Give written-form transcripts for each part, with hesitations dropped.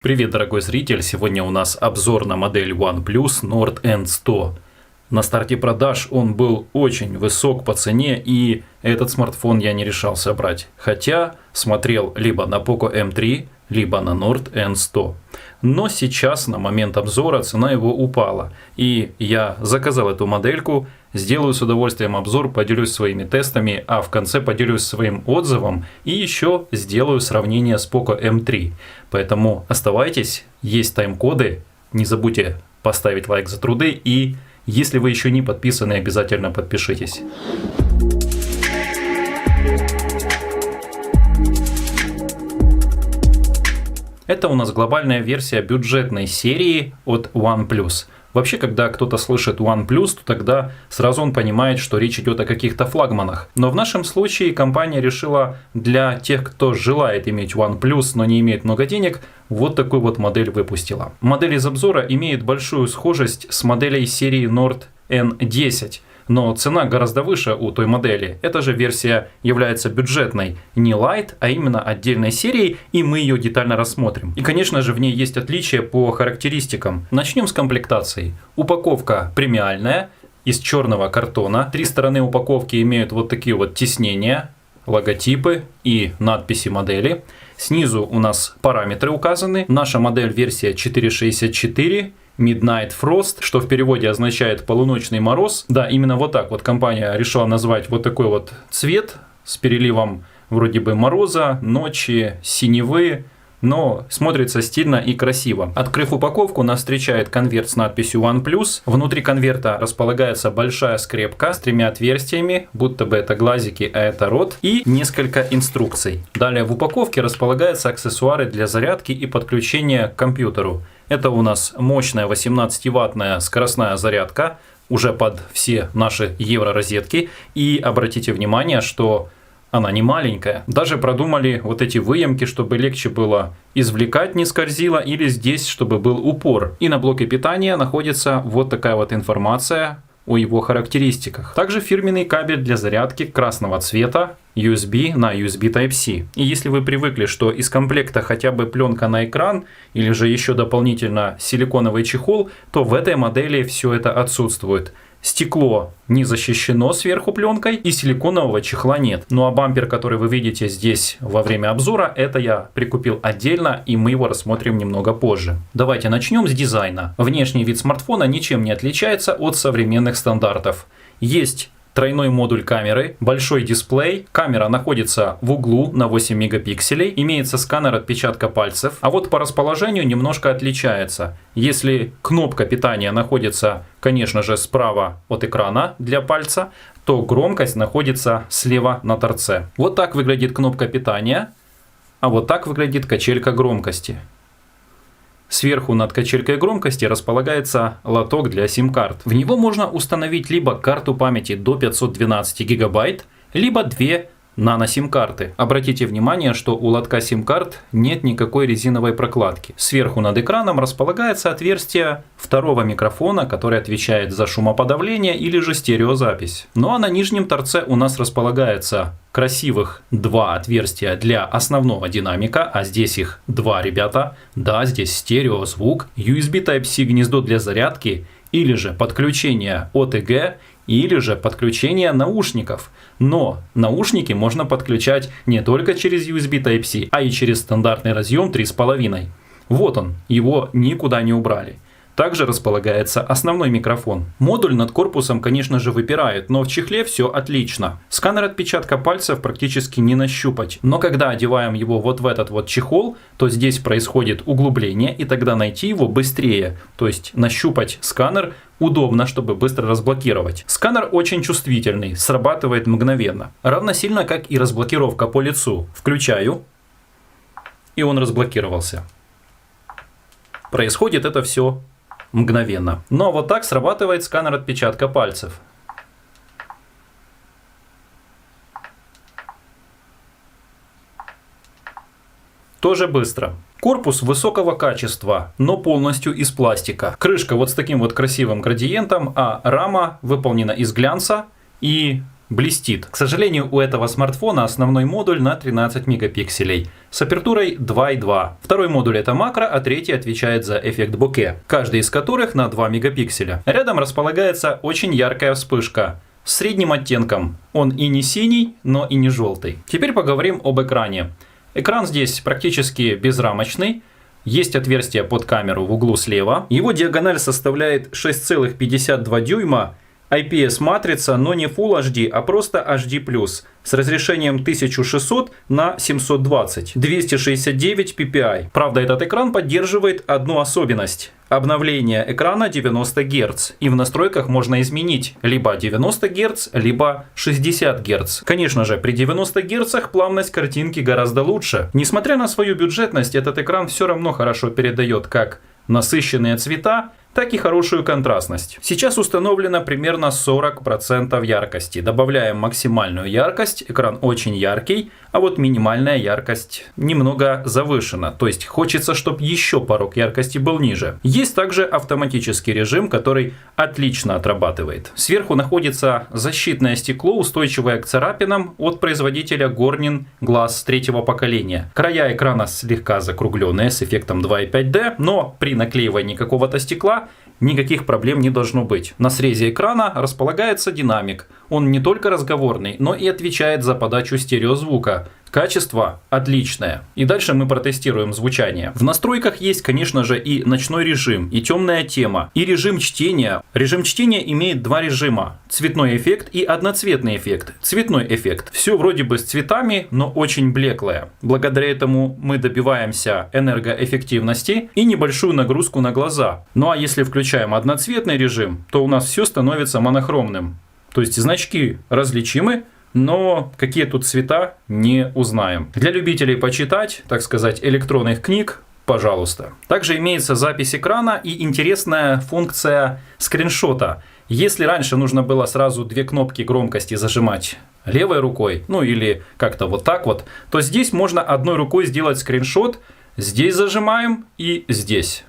Привет, дорогой зритель! Сегодня у нас обзор на модель OnePlus Nord N100. На старте продаж он был очень высок по цене, и этот смартфон я не решался брать. Хотя смотрел либо на Poco M3, либо на Nord N100. Но сейчас, на момент обзора, цена его упала. И я заказал эту модельку, сделаю с удовольствием обзор, поделюсь своими тестами, а в конце поделюсь своим отзывом и еще сделаю сравнение с Poco M3. Поэтому оставайтесь, есть тайм-коды, не забудьте поставить лайк за труды, и если вы еще не подписаны, обязательно подпишитесь. Это у нас глобальная версия бюджетной серии от OnePlus. Вообще, когда кто-то слышит OnePlus, то тогда сразу он понимает, что речь идет о каких-то флагманах. Но в нашем случае компания решила для тех, кто желает иметь OnePlus, но не имеет много денег, вот такую вот модель выпустила. Модель из обзора имеет большую схожесть с моделей серии Nord N10. Но цена гораздо выше у той модели. Эта же версия является бюджетной, не Lite, а именно отдельной серией, и мы ее детально рассмотрим. И, конечно же, в ней есть отличия по характеристикам. Начнем с комплектации. Упаковка премиальная, из черного картона. Три стороны упаковки имеют вот такие вот тиснения, логотипы и надписи модели. Снизу у нас параметры указаны. Наша модель версия 4.64. Midnight Frost, что в переводе означает полуночный мороз. Да, именно вот так вот компания решила назвать вот такой вот цвет с переливом вроде бы мороза, ночи, синевы, но смотрится стильно и красиво. Открыв упаковку, нас встречает конверт с надписью OnePlus. Внутри конверта располагается большая скрепка с тремя отверстиями, будто бы это глазики, а это рот, и несколько инструкций. Далее в упаковке располагаются аксессуары для зарядки и подключения к компьютеру. Это у нас мощная 18-ваттная скоростная зарядка, уже под все наши евро-розетки. И обратите внимание, что она не маленькая. Даже продумали вот эти выемки, чтобы легче было извлекать, не скользило, или здесь, чтобы был упор. И на блоке питания находится вот такая вот информация о его характеристиках. Также фирменный кабель для зарядки красного цвета, USB на USB Type-C. И если вы привыкли, что из комплекта хотя бы пленка на экран, или же еще дополнительно силиконовый чехол, то в этой модели все это отсутствует. Стекло не защищено сверху пленкой, и силиконового чехла нет. Ну а бампер, который вы видите здесь во время обзора, это я прикупил отдельно, и мы его рассмотрим немного позже. Давайте начнем с дизайна. Внешний вид смартфона ничем не отличается от современных стандартов. Есть тройной модуль камеры, большой дисплей, камера находится в углу на 8 мегапикселей, имеется сканер отпечатка пальцев, а вот по расположению немножко отличается. Если кнопка питания находится, конечно же, справа от экрана для пальца, то громкость находится слева на торце. Вот так выглядит кнопка питания, а вот так выглядит качелька громкости. Сверху над качелькой громкости располагается лоток для сим-карт. В него можно установить либо карту памяти до 512 гигабайт, либо две нано-сим-карты. Обратите внимание, что у лотка сим-карт нет никакой резиновой прокладки. Сверху над экраном располагается отверстие второго микрофона, который отвечает за шумоподавление или же стереозапись. Ну а на нижнем торце у нас располагается красивых два отверстия для основного динамика, а здесь их два, ребята. Да, здесь стереозвук, USB Type-C гнездо для зарядки, или же подключение OTG, или же подключение наушников. Но наушники можно подключать не только через USB Type-C, а и через стандартный разъем 3,5. Вот он, его никуда не убрали. Также располагается основной микрофон. Модуль над корпусом, конечно же, выпирает, но в чехле все отлично. Сканер отпечатка пальцев практически не нащупать. Но когда одеваем его вот в этот вот чехол, то здесь происходит углубление, и тогда найти его быстрее. То есть нащупать сканер удобно, чтобы быстро разблокировать. Сканер очень чувствительный, срабатывает мгновенно. Равносильно как и разблокировка по лицу. Включаю, и он разблокировался. Происходит это все мгновенно. Но вот так срабатывает сканер отпечатка пальцев. Тоже быстро. Корпус высокого качества, но полностью из пластика. Крышка вот с таким вот красивым градиентом, а рама выполнена из глянца. И блестит. К сожалению, у этого смартфона основной модуль на 13 мегапикселей с апертурой 2.2. Второй модуль это макро, а третий отвечает за эффект боке, каждый из которых на 2 мегапикселя. Рядом располагается очень яркая вспышка с средним оттенком. Он и не синий, но и не желтый. Теперь поговорим об экране. Экран здесь практически безрамочный. Есть отверстие под камеру в углу слева. Его диагональ составляет 6,52 дюйма. IPS-матрица, но не Full HD, а просто HD+, с разрешением 1600 на 720, 269 ppi. Правда, этот экран поддерживает одну особенность. Обновление экрана 90 Гц. И в настройках можно изменить либо 90 Гц, либо 60 Гц. Конечно же, при 90 Гц плавность картинки гораздо лучше. Несмотря на свою бюджетность, этот экран все равно хорошо передает как насыщенные цвета, так и хорошую контрастность. Сейчас установлено примерно 40% яркости. Добавляем максимальную яркость, экран очень яркий, а вот минимальная яркость немного завышена. То есть хочется, чтобы еще порог яркости был ниже. Есть также автоматический режим, который отлично отрабатывает. Сверху находится защитное стекло, устойчивое к царапинам от производителя Corning Glass 3-го поколения. Края экрана слегка закругленные с эффектом 2.5D, но при наклеивании какого-то стекла никаких проблем не должно быть. На срезе экрана располагается динамик. Он не только разговорный, но и отвечает за подачу стереозвука. Качество отличное. И дальше мы протестируем звучание. В настройках есть, конечно же, и ночной режим, и темная тема, и режим чтения. Режим чтения имеет два режима. Цветной эффект и одноцветный эффект. Цветной эффект. Все вроде бы с цветами, но очень блеклое. Благодаря этому мы добиваемся энергоэффективности и небольшую нагрузку на глаза. Ну а если включаем одноцветный режим, то у нас все становится монохромным. То есть значки различимы, но какие тут цвета не узнаем. Для любителей почитать, так сказать, электронных книг, пожалуйста. Также имеется запись экрана и интересная функция скриншота. Если раньше нужно было сразу две кнопки громкости зажимать левой рукой, ну или как-то вот так вот, то здесь можно одной рукой сделать скриншот. Здесь зажимаем и здесь.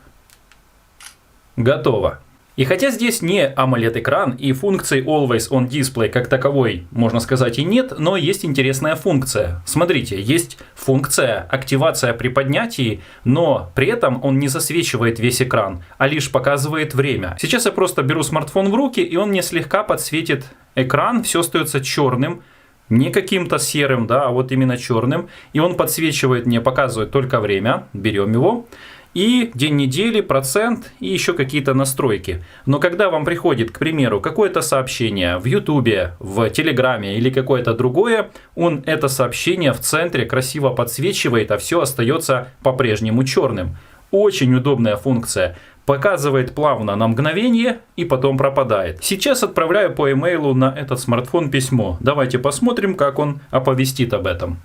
Готово. И хотя здесь не AMOLED-экран и функции Always On Display как таковой, можно сказать, и нет, но есть интересная функция. Смотрите, есть функция активация при поднятии, но при этом он не засвечивает весь экран, а лишь показывает время. Сейчас я просто беру смартфон в руки, и он мне слегка подсветит экран, все остается черным. Не каким-то серым, да, а вот именно черным. И он подсвечивает мне, показывает только время. Берем его. И день недели, процент и еще какие-то настройки. Но когда вам приходит, к примеру, какое-то сообщение в Ютубе, в Телеграме или какое-то другое, он это сообщение в центре красиво подсвечивает, а все остается по-прежнему черным. Очень удобная функция. Показывает плавно на мгновение и потом пропадает. Сейчас отправляю по имейлу на этот смартфон письмо. Давайте посмотрим, как он оповестит об этом.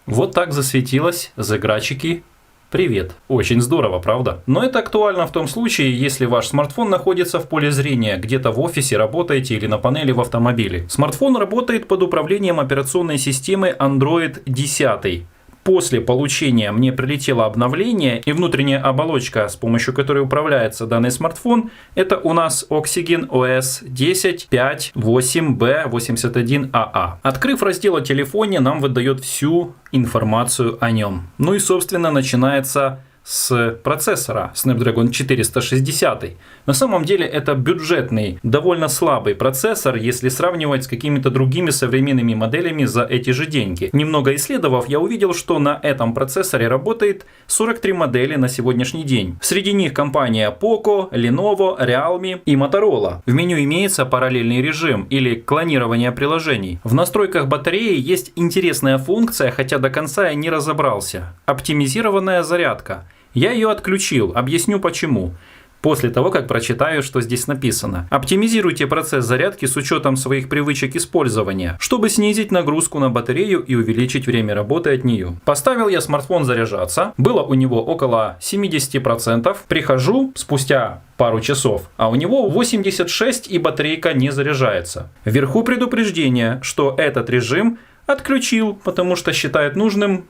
Вот так засветилось «Заграчики. Привет». Очень здорово, правда? Но это актуально в том случае, если ваш смартфон находится в поле зрения, где-то в офисе работаете или на панели в автомобиле. Смартфон работает под управлением операционной системы Android 10. После получения мне прилетело обновление, и внутренняя оболочка, с помощью которой управляется данный смартфон, это у нас Oxygen OS 10.5.8b81AA. Открыв раздел о телефоне, нам выдает всю информацию о нем. Ну и, собственно, начинается с процессора Snapdragon 460. На самом деле это бюджетный, довольно слабый процессор, если сравнивать с какими-то другими современными моделями за эти же деньги. Немного исследовав, я увидел, что на этом процессоре работает 43 модели на сегодняшний день. Среди них компания Poco, Lenovo, Realme и Motorola. В меню имеется параллельный режим или клонирование приложений. В настройках батареи есть интересная функция, хотя до конца я не разобрался. Оптимизированная зарядка. Я ее отключил, объясню почему. После того, как прочитаю, что здесь написано. Оптимизируйте процесс зарядки с учетом своих привычек использования, чтобы снизить нагрузку на батарею и увеличить время работы от нее. Поставил я смартфон заряжаться, было у него около 70%, прихожу спустя пару часов, а у него 86% и батарейка не заряжается. Вверху предупреждение, что этот режим отключил, потому что считает нужным,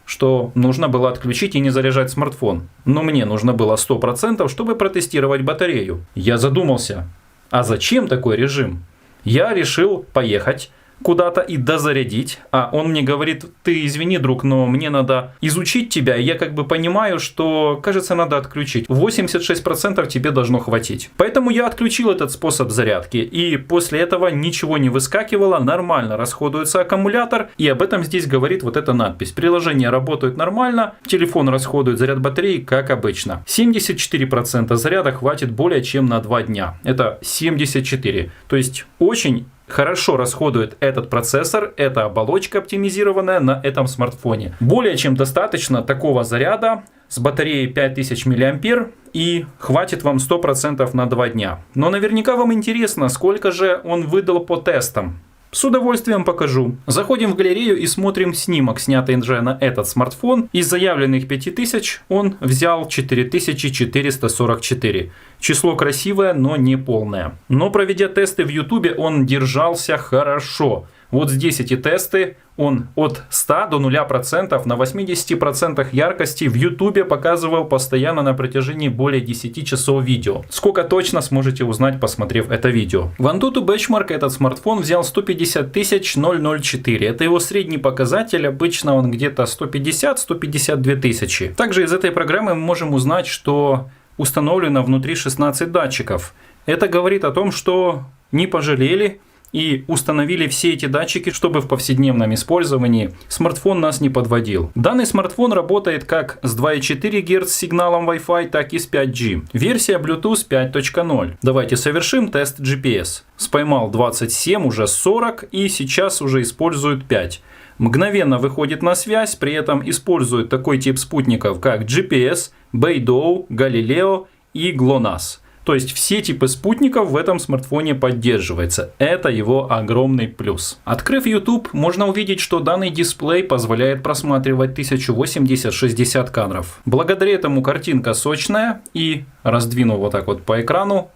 что нужно было отключить и не заряжать смартфон. Но мне нужно было 100%, чтобы протестировать батарею. Я задумался, а зачем такой режим? Я решил поехать куда-то и дозарядить, а он мне говорит: ты извини, друг, но мне надо изучить тебя, и я как бы понимаю, что, кажется, надо отключить. 86% тебе должно хватить. Поэтому я отключил этот способ зарядки, и после этого ничего не выскакивало, нормально расходуется аккумулятор, и об этом здесь говорит вот эта надпись. Приложение работает нормально, телефон расходует заряд батареи, как обычно. 74% заряда хватит более чем на 2 дня. Это 74. То есть очень хорошо расходует этот процессор, эта оболочка оптимизированная на этом смартфоне. Более чем достаточно такого заряда с батареей 5000 мАh и хватит вам 100% на 2 дня. Но наверняка вам интересно, сколько же он выдал по тестам. С удовольствием покажу. Заходим в галерею и смотрим снимок, снятый уже на этот смартфон. Из заявленных 5000 он взял 4444. Число красивое, но не полное. Но проведя тесты в YouTube, он держался хорошо. Вот здесь эти тесты, он от 100 до 0% на 80% яркости в YouTube показывал постоянно на протяжении более 10 часов видео. Сколько точно сможете узнать, посмотрев это видео. В Antutu Benchmark этот смартфон взял 150 004. Это его средний показатель, обычно он где-то 150-152 тысячи. Также из этой программы мы можем узнать, что установлено внутри 16 датчиков. Это говорит о том, что не пожалели и установили все эти датчики, чтобы в повседневном использовании смартфон нас не подводил. Данный смартфон работает как с 2,4 Гц сигналом Wi-Fi, так и с 5G. Версия Bluetooth 5.0. Давайте совершим тест GPS. Споймал 27, уже 40 и сейчас уже использует 5. Мгновенно выходит на связь, при этом использует такой тип спутников, как GPS, Beidou, Galileo и GLONASS. То есть все типы спутников в этом смартфоне поддерживаются. Это его огромный плюс. Открыв YouTube, можно увидеть, что данный дисплей позволяет просматривать 1080-60 кадров. Благодаря этому картинка сочная и, раздвинув вот так вот по экрану,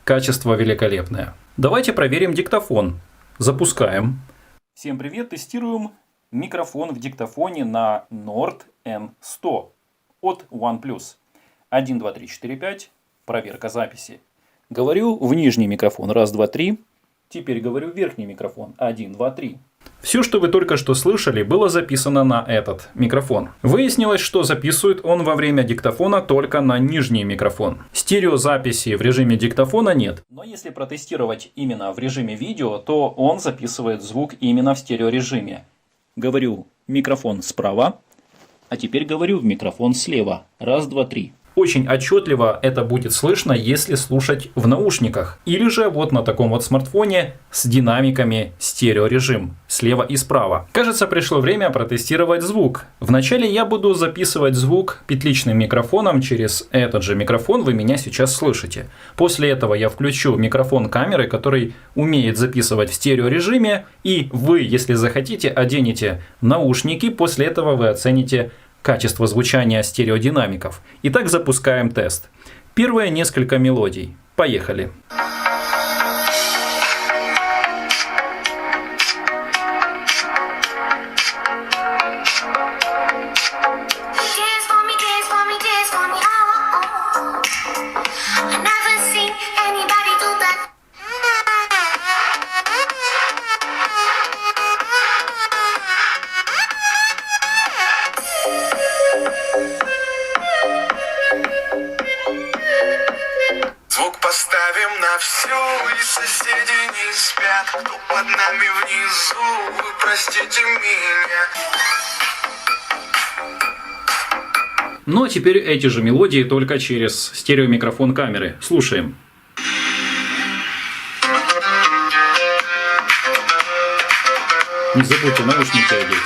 качество великолепное. Давайте проверим диктофон. Запускаем. Всем привет, тестируем микрофон в диктофоне на Nord N100 от OnePlus. 1, 2, 3, 4, 5. Проверка записи. Говорю в нижний микрофон. 1, 2, 3. Теперь говорю в верхний микрофон. 1, 2, 3. Все, что вы только что слышали, было записано на этот микрофон. Выяснилось, что записывает он во время диктофона только на нижний микрофон. Стереозаписи в режиме диктофона нет. Но если протестировать именно в режиме видео, то он записывает звук именно в стереорежиме. Говорю микрофон справа, а теперь говорю в микрофон слева. 1, 2, 3. Очень отчетливо это будет слышно, если слушать в наушниках. Или же вот на таком вот смартфоне с динамиками стереорежим слева и справа. Кажется, пришло время протестировать звук. Вначале я буду записывать звук петличным микрофоном. Через этот же микрофон вы меня сейчас слышите. После этого я включу микрофон камеры, который умеет записывать в стереорежиме. И вы, если захотите, оденете наушники. После этого вы оцените качество звучания стереодинамиков. Итак, запускаем тест. Первые несколько мелодий. Поехали. Поставим на всю, и соседи не спят. Кто под нами внизу, вы простите меня. Ну а теперь эти же мелодии, только через стереомикрофон камеры. Слушаем. Не забудьте наушники одеть.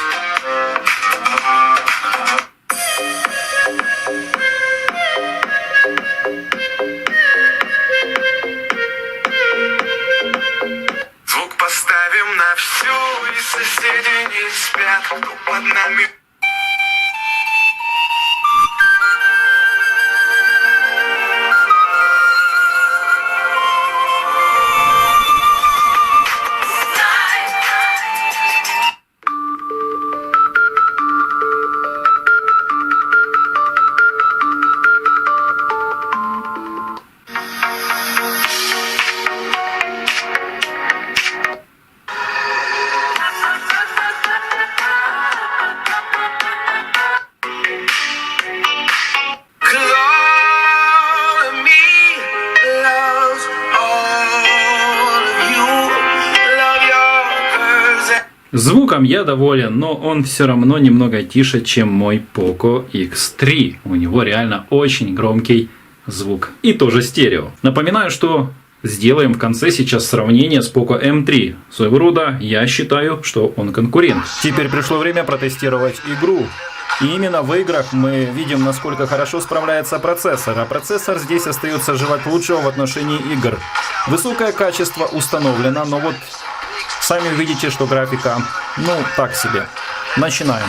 Соседи не спят, кто под нами. Звуком я доволен, но он все равно немного тише, чем мой Poco X3. У него реально очень громкий звук. И тоже стерео. Напоминаю, что сделаем в конце сейчас сравнение с Poco M3. Своего рода я считаю, что он конкурент. Теперь пришло время протестировать игру. И именно в играх мы видим, насколько хорошо справляется процессор. А процессор здесь остается желать лучшего в отношении игр. Высокое качество установлено, но вот сами увидите, что графика, ну, так себе. Начинаем.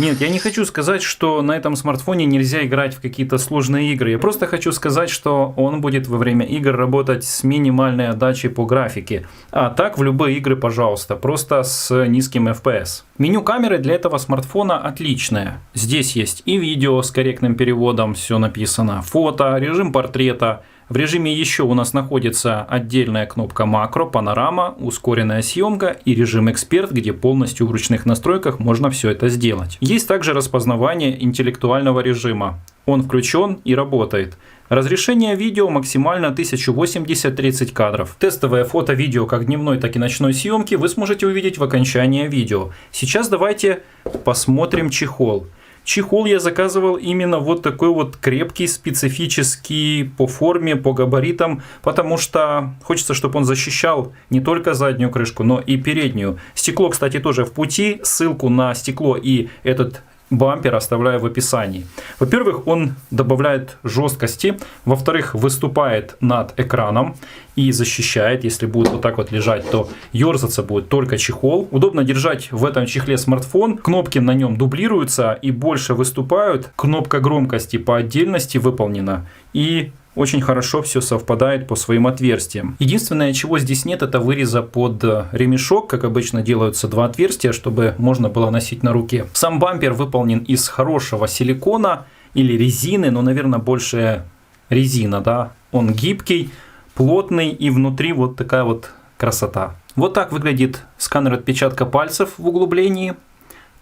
Нет, я не хочу сказать, что на этом смартфоне нельзя играть в какие-то сложные игры. Я просто хочу сказать, что он будет во время игр работать с минимальной отдачей по графике. А так в любые игры, пожалуйста, просто с низким FPS. Меню камеры для этого смартфона отличное. Здесь есть и видео с корректным переводом, все написано, фото, режим портрета. В режиме еще у нас находится отдельная кнопка макро, панорама, ускоренная съемка и режим эксперт, где полностью в ручных настройках можно все это сделать. Есть также распознавание интеллектуального режима. Он включен и работает. Разрешение видео максимально 1080-30 кадров. Тестовое фото-видео как дневной, так и ночной съемки вы сможете увидеть в окончании видео. Сейчас давайте посмотрим чехол. Чехол я заказывал именно вот такой вот крепкий, специфический по форме, по габаритам, потому что хочется, чтобы он защищал не только заднюю крышку, но и переднюю. Стекло, кстати, тоже в пути. Ссылку на стекло и этот бампер оставляю в описании. Во-первых, он добавляет жесткости. Во-вторых, выступает над экраном и защищает. Если будет вот так вот лежать, то ерзаться будет только чехол. Удобно держать в этом чехле смартфон. Кнопки на нем дублируются и больше выступают. Кнопка громкости по отдельности выполнена. И очень хорошо все совпадает по своим отверстиям. Единственное, чего здесь нет, это выреза под ремешок. Как обычно делаются два отверстия, чтобы можно было носить на руке. Сам бампер выполнен из хорошего силикона или резины, но, наверное, больше резина, да. Он гибкий, плотный и внутри вот такая вот красота. Вот так выглядит сканер отпечатка пальцев в углублении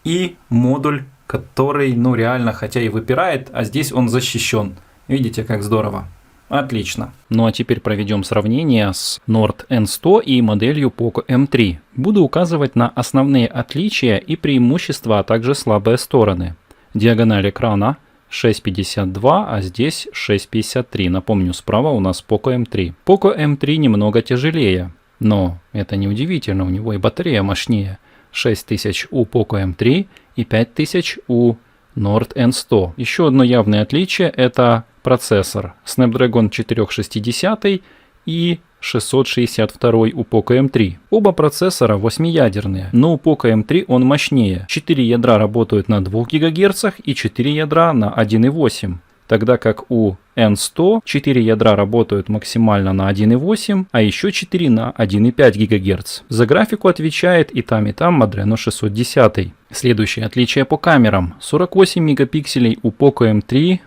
и модуль, который, ну, реально, хотя и выпирает, а здесь он защищен. Видите, как здорово. Отлично. Ну а теперь проведем сравнение с Nord N100 и моделью Poco M3. Буду указывать на основные отличия и преимущества, а также слабые стороны. Диагональ экрана 6,52, а здесь 6,53. Напомню, справа у нас Poco M3. Poco M3 немного тяжелее, но это не удивительно, у него и батарея мощнее. 6000 у Poco M3 и 5000 у Nord N100. Еще одно явное отличие — это процессор Snapdragon 460 и 662 у Poco M3. Оба процессора 8-ядерные, но у Poco M3 он мощнее. 4 ядра работают на 2 ГГц и 4 ядра на 1,8. Тогда как у N100 4 ядра работают максимально на 1,8, а еще 4 на 1,5 ГГц. За графику отвечает и там Adreno 610. Следующее отличие по камерам. 48 мегапикселей у Poco M3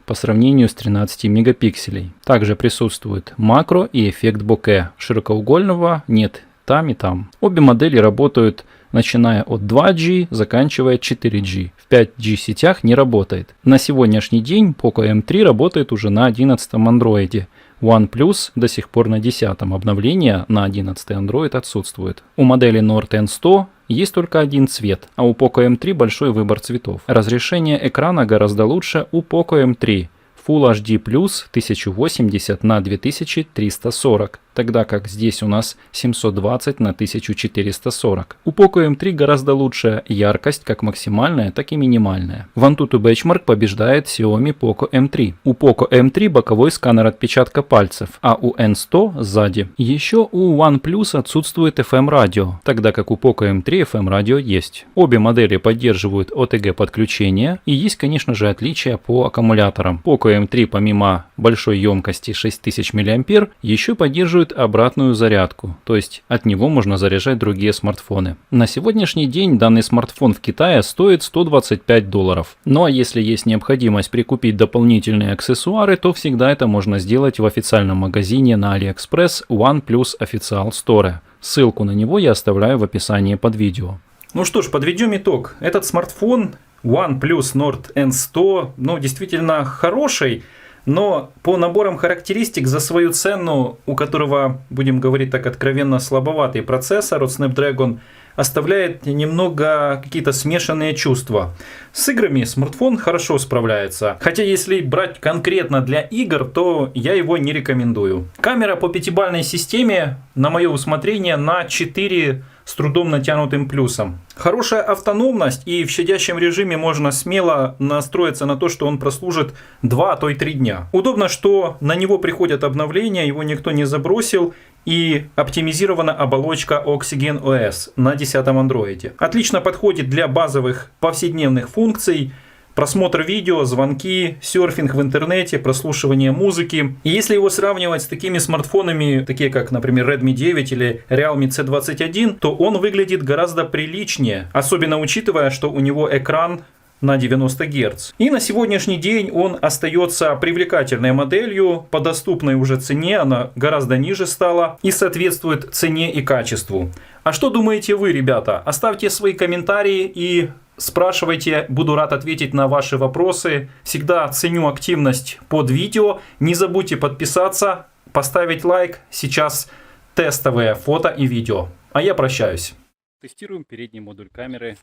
по сравнению с 13 мегапикселей. Также присутствует макро и эффект боке. Широкоугольного нет там и там. Обе модели работают начиная от 2G, заканчивая 4G. В 5G сетях не работает. На сегодняшний день Poco M3 работает уже на 11 Android. OnePlus до сих пор на 10-м, обновление на 11-й Android отсутствует. У модели Nord N100 есть только один цвет, а у Poco M3 большой выбор цветов. Разрешение экрана гораздо лучше у Poco M3. Full HD+, 1080 на 2340, тогда как здесь у нас 720 на 1440. У Poco M3 гораздо лучше яркость, как максимальная, так и минимальная. В AnTuTu Benchmark побеждает Xiaomi Poco M3. У Poco M3 боковой сканер отпечатка пальцев, а у N100 сзади. Еще у OnePlus отсутствует FM радио, тогда как у Poco M3 FM радио есть. Обе модели поддерживают OTG подключение, и есть, конечно же, отличия по аккумуляторам. Poco M3 помимо большой емкости 6000 мА еще поддерживает обратную зарядку, то есть от него можно заряжать другие смартфоны. На сегодняшний день данный смартфон в Китае стоит $125. Ну а если есть необходимость прикупить дополнительные аксессуары, то всегда это можно сделать в официальном магазине на AliExpress OnePlus Official Store. Ссылку на него я оставляю в описании под видео. Ну что ж, подведем итог. Этот смартфон OnePlus Nord N100, действительно хороший, но по наборам характеристик за свою цену, у которого, будем говорить так откровенно, слабоватый процессор от Snapdragon, оставляет немного какие-то смешанные чувства. С играми смартфон хорошо справляется, хотя если брать конкретно для игр, то я его не рекомендую. Камера по пятибалльной системе, на мое усмотрение, на 4 с трудом натянутым плюсом. Хорошая автономность, и в щадящем режиме можно смело настроиться на то, что он прослужит 2, а то и 3 дня. Удобно, что на него приходят обновления, его никто не забросил, и оптимизирована оболочка Oxygen OS на 10-м Android. Отлично подходит для базовых повседневных функций: просмотр видео, звонки, серфинг в интернете, прослушивание музыки. И если его сравнивать с такими смартфонами, такие как, например, Redmi 9 или Realme C21, то он выглядит гораздо приличнее, особенно учитывая, что у него экран на 90 Гц. И на сегодняшний день он остается привлекательной моделью, по доступной уже цене, она гораздо ниже стала и соответствует цене и качеству. А что думаете вы, ребята? Оставьте свои комментарии и спрашивайте, буду рад ответить на ваши вопросы. Всегда ценю активность под видео. Не забудьте подписаться, поставить лайк. Сейчас тестовые фото и видео. А я прощаюсь. Тестируем передний модуль камеры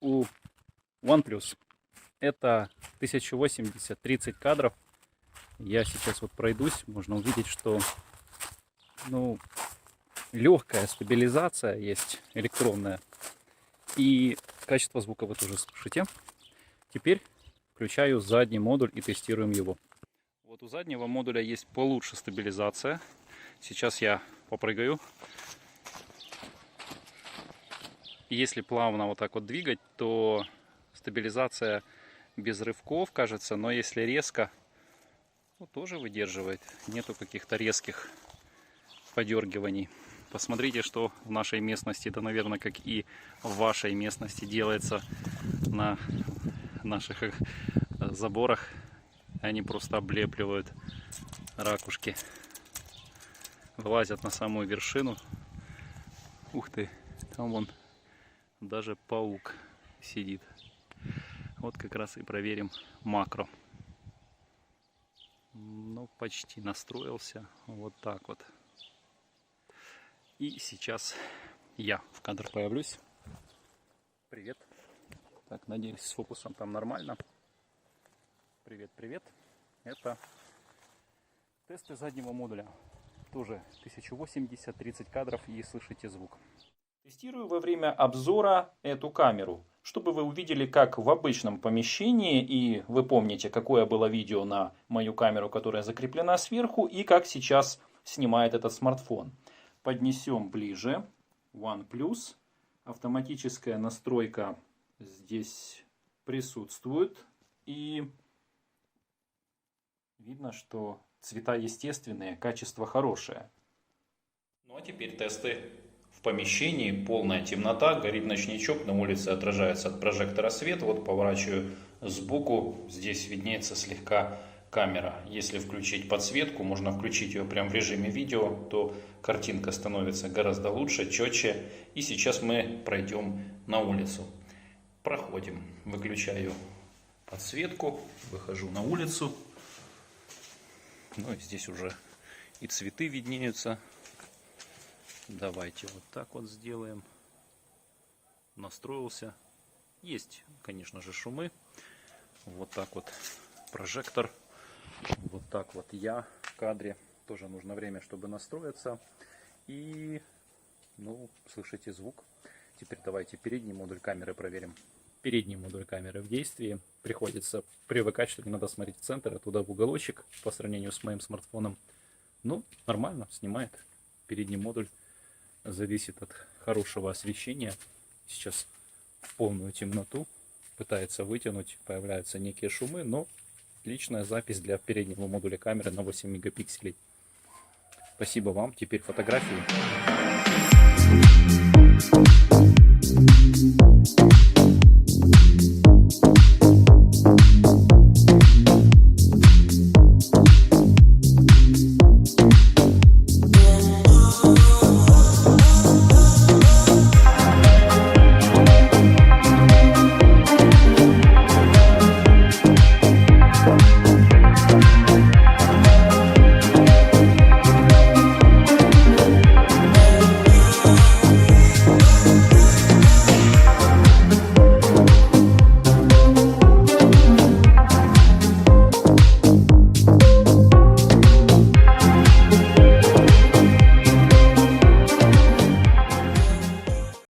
у OnePlus. Это 1080 30 кадров. Я сейчас пройдусь. Можно увидеть, что легкая стабилизация есть, электронная. И качество звука вы тоже слышите. Теперь включаю задний модуль и тестируем его. Вот у заднего модуля есть получше стабилизация. Сейчас я попрыгаю. Если плавно так двигать, то стабилизация без рывков, кажется, но если резко, тоже выдерживает. Нету каких-то резких подергиваний. Посмотрите, что в нашей местности, да, наверное, как и в вашей местности делается на наших заборах. Они просто облепливают ракушки, вылазят на самую вершину. Ух ты, там вон даже паук сидит. Вот как раз и проверим макро. Почти настроился. Вот так вот. И сейчас я в кадр появлюсь. Привет. Так, надеюсь, с фокусом там нормально. Привет, привет. Это тесты заднего модуля. Тоже 1080 30 кадров и слышите звук. Тестирую во время обзора эту камеру, чтобы вы увидели, как в обычном помещении, и вы помните, какое было видео на мою камеру, которая закреплена сверху, и как сейчас снимает этот смартфон. Поднесем ближе. OnePlus. Автоматическая настройка здесь присутствует. И видно, что цвета естественные, качество хорошее. Ну а теперь тесты в помещении. Полная темнота, горит ночничок, на улице отражается от прожектора свет. Вот поворачиваю сбоку, здесь виднеется слегка камера. Если включить подсветку, можно включить ее прямо в режиме видео, то картинка становится гораздо лучше, четче. И сейчас мы пройдем на улицу. Проходим. Выключаю подсветку, выхожу на улицу. Ну и здесь уже и цветы виднеются. Давайте вот так вот сделаем. Настроился. Есть, конечно же, шумы. Вот так вот прожектор. Вот так вот я в кадре. Тоже нужно время, чтобы настроиться. И, ну, слышите звук. Теперь давайте передний модуль камеры проверим. Передний модуль камеры в действии. Приходится привыкать, что не надо смотреть в центр, а туда в уголочек по сравнению с моим смартфоном. Ну, нормально, снимает. Передний модуль зависит от хорошего освещения. Сейчас в полную темноту пытается вытянуть, появляются некие шумы, но отличная запись для переднего модуля камеры на 8 мегапикселей. Спасибо вам. Теперь фотографии.